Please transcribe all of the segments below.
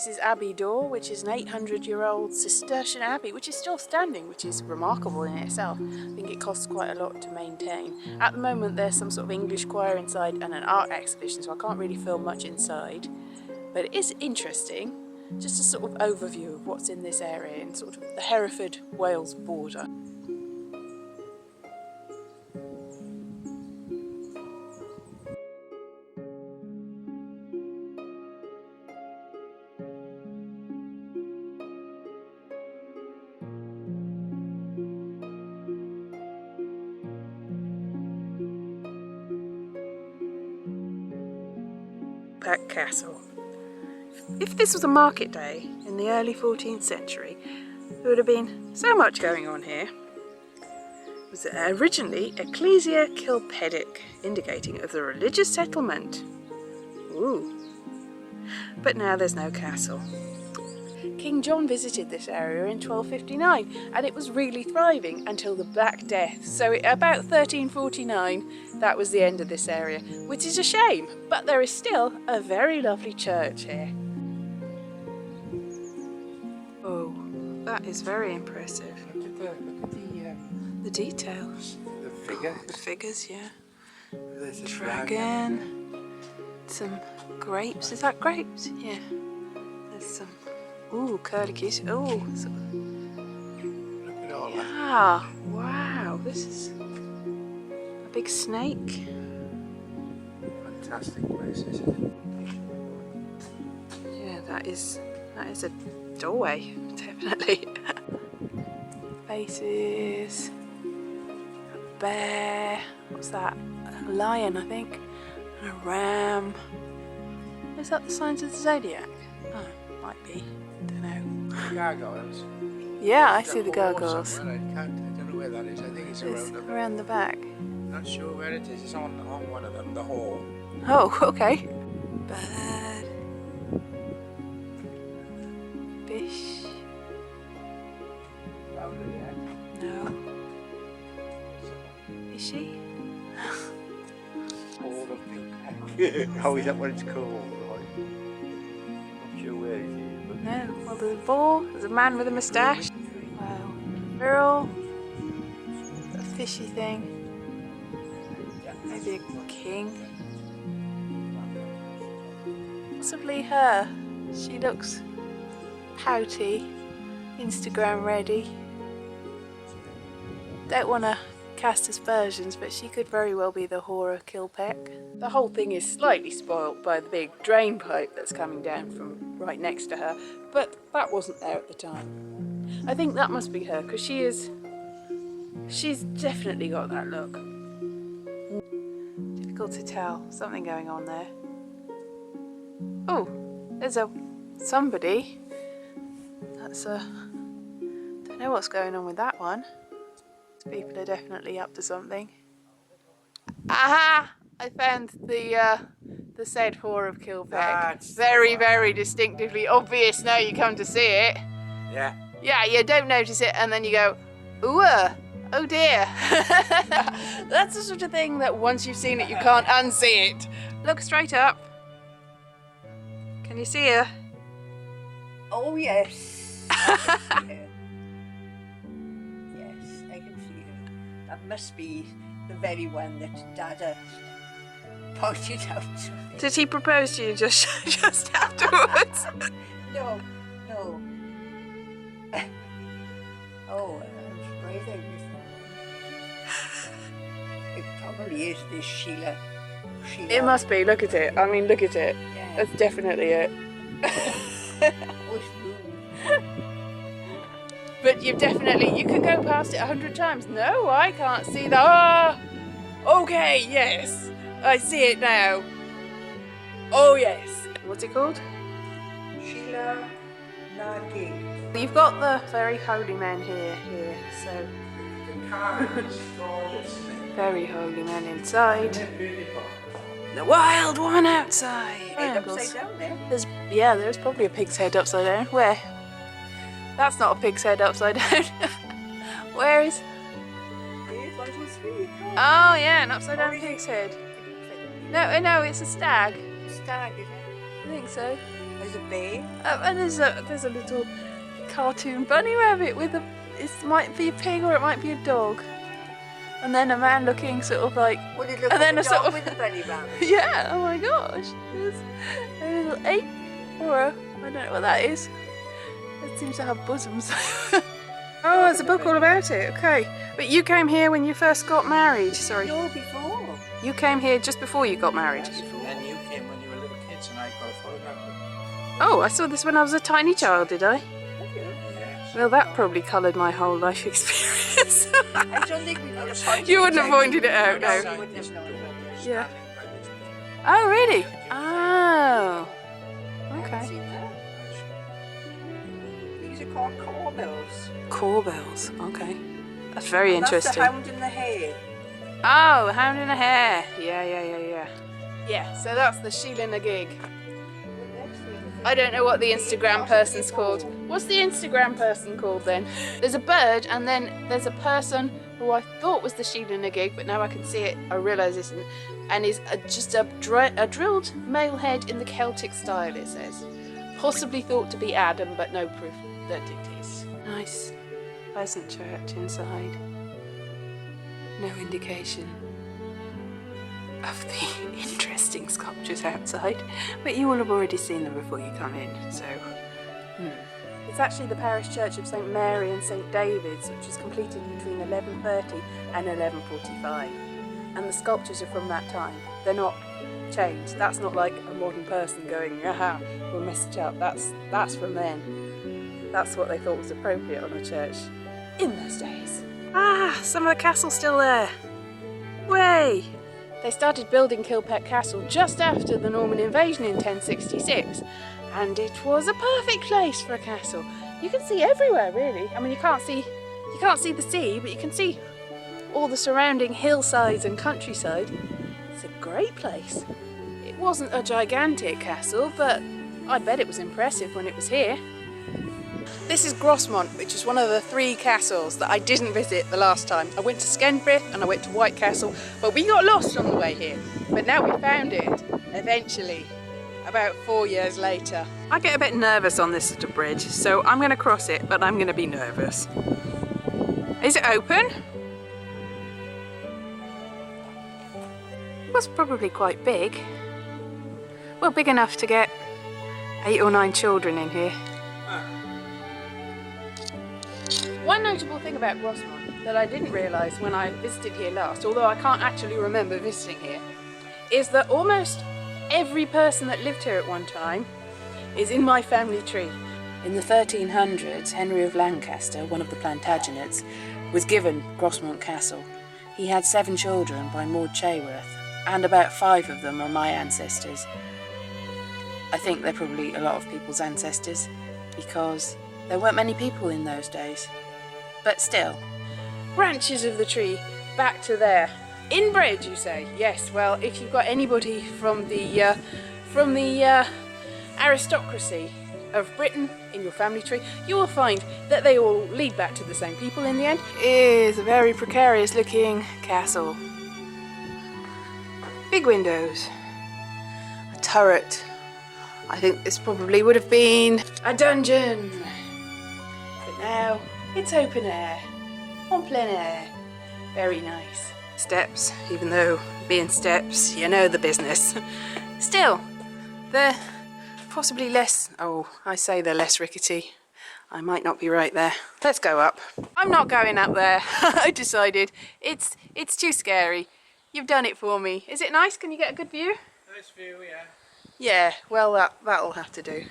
This is Abbey Dore, which is an 800-year-old Cistercian abbey, which is still standing, which is remarkable in itself. I think it costs quite a lot to maintain. At the moment there's some sort of English choir inside and an art exhibition, so I can't really film much inside. But it is interesting, just a sort of overview of what's in this area in sort of the Hereford-Wales border. Kilpatt Castle. If this was a market day in the early 14th century, there would have been so much going on here. It was originally Ecclesia Kilpedic, indicating of the religious settlement. Ooh. But now there's no castle. King John visited this area in 1259 and it was really thriving until the Black Death. So about 1349, that was the end of this area, which is a shame, but there is still a very lovely church here. Oh, that is very impressive. Look at the details. The figure. The figures, yeah. There's a dragon. Some grapes. Is that grapes? Yeah. There's some. Ooh, curlicues. Ooh. Look at all that. Yeah. Wow. This is a big snake. Fantastic place, isn't it? Yeah, that is a doorway, definitely. Faces. A bear. What's that? A lion, I think. And a ram. Is that the signs of the zodiac? Oh, might be. Don't know. Gargoyles. Yeah, I see the gargoyles. I don't know where that is. I think it's around the back. Not sure where it is. It's on one of them, the hall. Oh, okay. Bird. Fish. No. Is she? Hall of Kilpeck. Oh, is that what it's called? Right. Not sure where it is. But No. Well, there's a ball. There's a man with a moustache. Wow. Girl. A fishy thing. Maybe a king. Possibly her. She looks pouty, Instagram ready. Don't want to cast aspersions, but she could very well be the whore of Kilpeck. The whole thing is slightly spoilt by the big drain pipe that's coming down from right next to her, but that wasn't there at the time. I think that must be her, because she's definitely got that look. Difficult to tell, something going on there. Oh, there's somebody. That's don't know what's going on with that one. People are definitely up to something. Aha! I found the said whore of Kilpeck. That's very, very distinctively obvious now you come to see it. yeah. Yeah, you don't notice it and then you go, ooh, oh dear. That's the sort of thing that once you've seen it, you can't unsee it. Look straight up. Can you see her? Oh yes. I can see her. Yes, I can see her. That must be the very one that Dada pointed out to me. Did he propose to you just afterwards? No. Oh, I'm breathing. It probably is this Sheila. It must be, look at it. I mean, look at it. Yeah. That's definitely it. Oh, it's moving. But you can go past it 100 times. No, I can't see that. Oh, okay, yes. I see it now. Oh, yes. What's it called? Sheila Nagi. You've got the very holy man here, so The car is gorgeous. very holy man inside. Isn't it beautiful? The wild one outside. Head upside down there. There's probably a pig's head upside down. Where? That's not a pig's head upside down. Where is? There's 1, 2, 3. Oh yeah, an upside down pig's head. No, it's a stag. Stag, is it? I think so. There's a bee. And there's a little cartoon bunny rabbit with it might be a pig or it might be a dog. And then a man looking sort of like, Would it look and like then a a sort dog of with a bunny rabbit? yeah, oh my gosh. There's a little ape or I don't know what that is. It seems to have bosoms. Oh, there's a book all about it, okay. But you came here when you first got married, sorry. No, before. You came here just before you got married. And you came when you were little kids and I got a photograph of Oh, I saw this when I was a tiny child, did I? you. Yes. Well, that probably coloured my whole life experience. I don't think we would have pointed You wouldn't have out. pointed it out, no. No, we wouldn't have known about it. Yeah. Oh, really? Oh. I haven't Okay. seen that. These are called Corbels. Corbels, okay. That's very That's interesting. the hound in the hay. Oh, hound and a hare. Yeah. Yeah, so that's the Sheila na gig. I don't know what the Instagram person's called. What's the Instagram person called then? There's a bird and then there's a person who I thought was the Sheila na gig, but now I can see it, I realise it isn't. And is just a drilled male head in the Celtic style, it says. Possibly thought to be Adam, but no proof that it is. Nice, pleasant church inside. No indication of the interesting sculptures outside, but you will have already seen them before you come in, so... It's actually the parish church of St Mary and St David's, which was completed between 1130 and 1145. And the sculptures are from that time. They're not changed. That's not like a modern person going, aha, we'll mess it up. That's from then. That's what they thought was appropriate on a church in those days. Ah, some of the castle's still there. Way! They started building Kilpatt Castle just after the Norman invasion in 1066, and it was a perfect place for a castle. You can see everywhere, really. I mean, you can't see the sea, but you can see all the surrounding hillsides and countryside. It's a great place. It wasn't a gigantic castle, but I bet it was impressive when it was here. This is Grossmont, which is one of the 3 castles that I didn't visit the last time. I went to Skenbrith and I went to White Castle, but we got lost on the way here. But now we found it, eventually, about 4 years later. I get a bit nervous on this little bridge, so I'm going to cross it, but I'm going to be nervous. Is it open? It was probably quite big. Well, big enough to get 8 or 9 children in here. One notable thing about Grossmont that I didn't realise when I visited here last, although I can't actually remember visiting here, is that almost every person that lived here at one time is in my family tree. In the 1300s, Henry of Lancaster, one of the Plantagenets, was given Grossmont Castle. He had 7 children by Maud Chaworth, and about 5 of them are my ancestors. I think they're probably a lot of people's ancestors, because there weren't many people in those days. But still. Branches of the tree back to there. Inbred, you say? Yes, well, if you've got anybody from the aristocracy of Britain in your family tree, you will find that they all lead back to the same people in the end. It is a very precarious looking castle. Big windows. A turret. I think this probably would have been a dungeon. But now it's open air, en plein air. Very nice. Steps, even though being steps, you know the business. Still, they're possibly less, oh, I say they're less rickety. I might not be right there. Let's go up. I'm not going up there. I decided it's too scary. You've done it for me. Is it nice? Can you get a good view? Nice view, yeah. Yeah, well that'll have to do.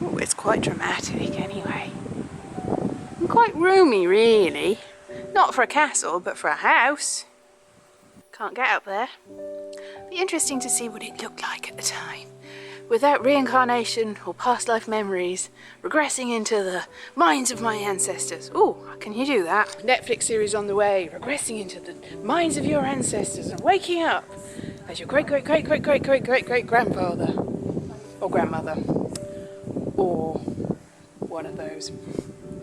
Oh, it's quite dramatic anyway. And quite roomy really. Not for a castle, but for a house. Can't get up there. Be interesting to see what it looked like at the time. Without reincarnation or past life memories, regressing into the minds of my ancestors. Oh, can you do that? Netflix series on the way, regressing into the minds of your ancestors and waking up as your great-great-great-great-great-great-great-grandfather or grandmother or one of those.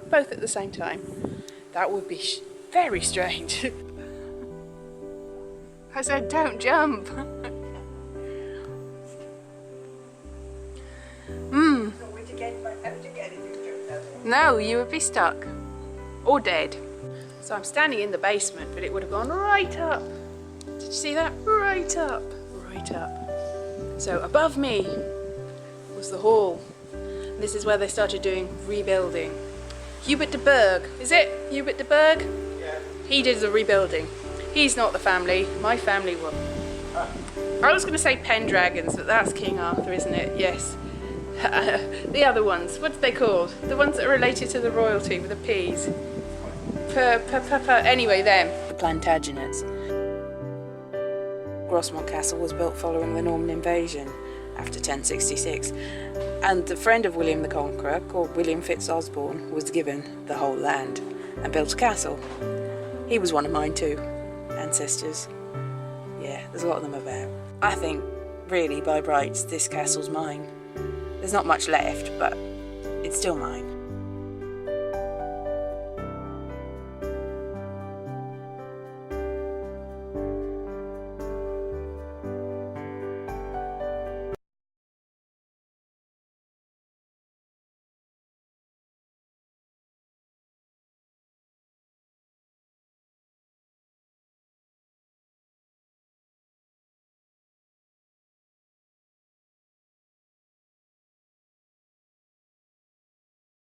Both at the same time. That would be very strange. I said don't jump. Mmm. No way to get back out again if you jumped out. No, you would be stuck. Or dead. So I'm standing in the basement, but it would have gone right up. Did you see that? Right up. Right up. So above me was the hall. This is where they started doing rebuilding. Hubert De Burgh, is it? Hubert De Burgh? Yeah. He did the rebuilding. He's not the family. My family will. I was going to say Pendragons, but that's King Arthur, isn't it? Yes. The other ones, what's they called? The ones that are related to the royalty with the P's. Anyway, them. The Plantagenets. Grossmont Castle was built following the Norman invasion after 1066, and the friend of William the Conqueror, called William Fitz-Osborne, was given the whole land and built a castle. He was one of mine too, ancestors. Yeah, there's a lot of them about. I think, really, by rights, this castle's mine. There's not much left, but it's still mine.